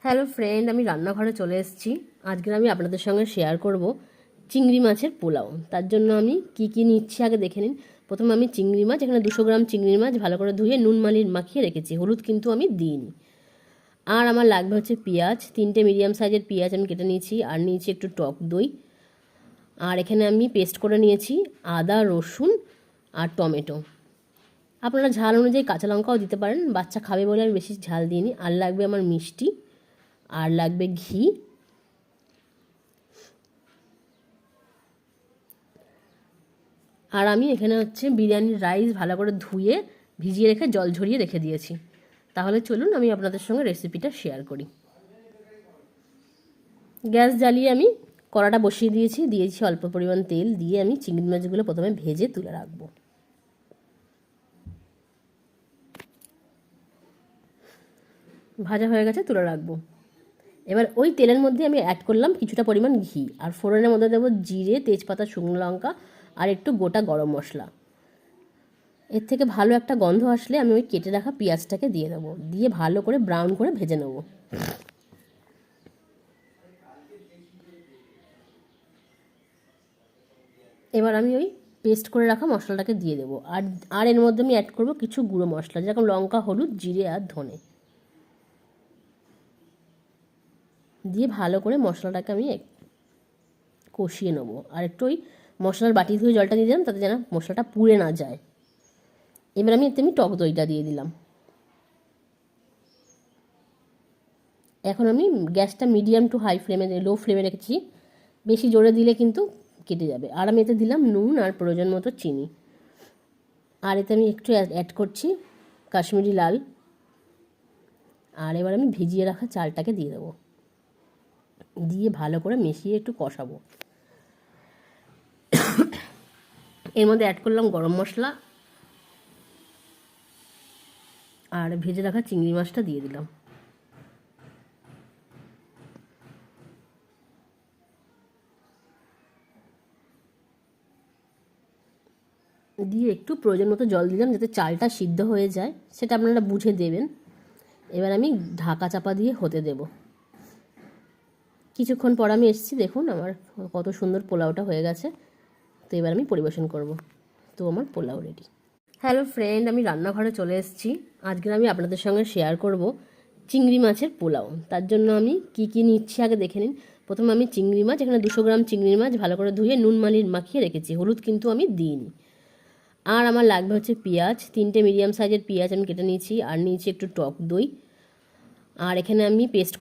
Hello friend, আমি রান্নাঘরে চলে এসেছি। আজকে আমি আপনাদের সঙ্গে শেয়ার করব চিংড়ি মাছের পোলাও। তার জন্য আমি কি কি নিচ্ছি আগে দেখে নিন। প্রথমে আমি চিংড়ি মাছ, এখানে 200 গ্রাম চিংড়ি মাছ ভালো করে ধুয়ে নুন মালির মাখিয়ে রেখেছি, হলুদ কিন্তু আমি দিইনি। আর আমার লাগবে হচ্ছে পেঁয়াজ, 3টে মিডিয়াম সাইজের পেঁয়াজ আমি কেটে নিয়েছি, আর নিয়েছি একটু টক দই। আর এখানে আমি পেস্ট করে নিয়েছি আদা, রসুন আর টমেটো। আপনারা ঝাল অনুযায়ী কাঁচা লঙ্কাও দিতে পারেন, বাচ্চা খাবে বলে আমি বেশি ঝাল দিইনি। আর লাগবে আমার মিষ্টি, আর লাগবে ঘি, আর আমি এখানে হচ্ছে বিরিয়ানির রাইস ভালো করে ধুয়ে ভিজিয়ে রেখে জল ঝরিয়ে রেখে দিয়েছি। তাহলে চলুন আমি আপনাদের সঙ্গে রেসিপিটা শেয়ার করি। গ্যাস জ্বালিয়ে আমি কড়াটা বসিয়ে দিয়েছি অল্প পরিমাণ তেল দিয়ে আমি চিংড়ি মাছগুলো প্রথমে ভেজে তুলে রাখবো। ভাজা হয়ে গেছে, তুলে রাখবো। এবার ওই তেলের মধ্যে আমি অ্যাড করলাম কিছুটা পরিমাণ ঘি, আর ফোড়নের মধ্যে দেবো জিরে, তেজপাতা, শুকনো লঙ্কা আর একটু গোটা গরম মশলা। এর থেকে ভালো একটা গন্ধ আসলে আমি ওই কেটে রাখা পেঁয়াজটাকে দিয়ে দেবো, দিয়ে ভালো করে ব্রাউন করে ভেজে নেব। এবার আমি ওই পেস্ট করে রাখা মশলাটাকে দিয়ে দেবো, আর এর মধ্যে আমি অ্যাড করবো কিছু গুঁড়ো মশলা, যেরকম লঙ্কা, হলুদ, জিরে আর ধনে। দিয়ে ভালো করে মশলাটাকে আমি কষিয়ে নেবো। আর একটু ওই মশলার বাটি ধুয়ে জলটা দিয়ে দিলাম, তাতে যেন মশলাটা পুড়ে না যায়। এবার এতে আমি টক দইটা দিয়ে দিলাম। এখন আমি গ্যাসটা মিডিয়াম টু হাই ফ্লেমে, লো ফ্লেমে রেখেছি, বেশি জোরে দিলে কিন্তু কেটে যাবে। আর আমি এতে দিলাম নুন আর প্রয়োজন মতো চিনি। আর এতে আমি একটু অ্যাড করছি কাশ্মীরি লাল। আর এবার আমি ভিজিয়ে রাখা চালটাকে দিয়ে দেবো, দিয়ে ভালো করে মিশিয়ে একটু কষাবো। এর মধ্যে অ্যাড করলাম গরম মশলা, আর ভেজে রাখা চিংড়ি মাছটা দিয়ে দিলাম। দিয়ে একটু প্রয়োজন মতো জল দিলাম যাতে চালটা সিদ্ধ হয়ে যায়, সেটা আপনারা বুঝে দেবেন। এবার আমি ঢাকা চাপা দিয়ে হতে দেব। কিছুক্ষণ পর আমি এসেছি, দেখুন আমার কত সুন্দর পোলাওটা হয়ে গেছে। তো এবার আমি পরিবেশন করব। তো আমার পোলাও রেডি। হ্যালো ফ্রেন্ড, আমি রান্নাঘরে চলে এসেছি। আজকে আমি আপনাদের সঙ্গে শেয়ার করব চিংড়ি মাছের পোলাও। তার জন্য আমি কি কি নিচ্ছি আগে দেখে নিন। প্রথমে আমি চিংড়ি মাছ, এখানে 200 গ্রাম চিংড়ি মাছ ভালো করে ধুয়ে নুন মালির মাখিয়ে রেখেছি, হলুদ কিন্তু আমি দিইনি। আর আমার লাগবে হচ্ছে পেঁয়াজ, 3টে মিডিয়াম সাইজের পেঁয়াজ আমি কেটে নিয়েছি, আর নিয়েছি একটু টক দই। আর এখানে আমি পেস্ট